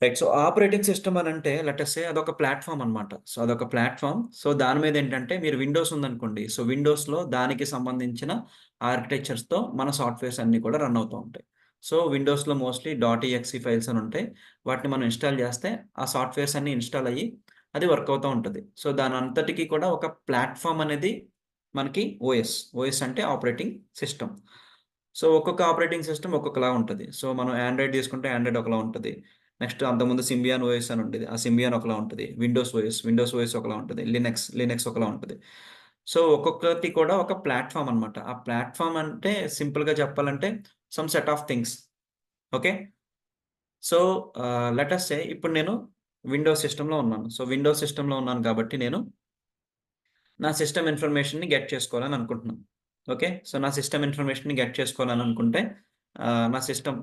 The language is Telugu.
రైట్. సో, ఆపరేటింగ్ సిస్టమ్ అనంటే లెట్ అస్ సే అదొక ప్లాట్‌ఫార్మ్ అనమాట. సో, అదొక ప్లాట్‌ఫార్మ్. సో, దాని మీద ఏంటంటే మీరు విండోస్ ఉందనుకోండి. సో, విండోస్‌లో దానికి సంబంధించిన ఆర్కిటెక్చర్స్‌తో మన సాఫ్ట్‌వేర్స్ అన్నీ కూడా రన్ అవుతూ ఉంటాయి. సో, విండోస్‌లో మోస్ట్‌లీ .exe ఫైల్స్ అని ఉంటాయి. వాటిని మనం ఇన్‌స్టాల్ చేస్తే ఆ సాఫ్ట్‌వేర్స్ అన్నీ ఇన్‌స్టాల్ అయ్యి అది వర్క్ అవుతా ఉంటది. సో, దానంతటికి కూడా ఒక ప్లాట్‌ఫార్మ్ అనేది మనకి ఓఎస్. ఓఎస్ అంటే ఆపరేటింగ్ సిస్టమ్. సో, ఒక్కొక్క ఆపరేటింగ్ సిస్టమ్ ఒక్కొక్కలా ఉంటది. సో, మనం ఆండ్రాయిడ్ తీసుకుంటే ఆండ్రాయిడ్ ఒకలా ఉంటది. నెక్స్ట్ అంతకుముందు సింబియాన్ ఓఎస్ అని ఉండేది. ఆ సింబియాన్ ఒకలా ఉంటది. విండోస్ ఓఎస్ ఒకలా ఉంటది. లినక్స్ ఒకలా ఉంటది. సో, ఒక్కొక్కటి కూడా ఒక ప్లాట్‌ఫార్మ్ అనమాట. ఆ ప్లాట్‌ఫార్మ్ అంటే సింపుల్‌గా చెప్పాలంటే some set of things. Okay. So, let us say ఇప్పుడు నేను విండోస్ సిస్టమ్‌లో ఉన్నాను. సో, విండోస్ సిస్టమ్‌లో ఉన్నాను కాబట్టి నేను నా సిస్టమ్ ఇన్ఫర్మేషన్‌ని గెట్ చేసుకోవాలని అనుకుంటున్నాను. ఓకే. సో, నా సిస్టమ్ ఇన్ఫర్మేషన్‌ని గెట్ చేసుకోవాలని అనుకుంటే నా సిస్టమ్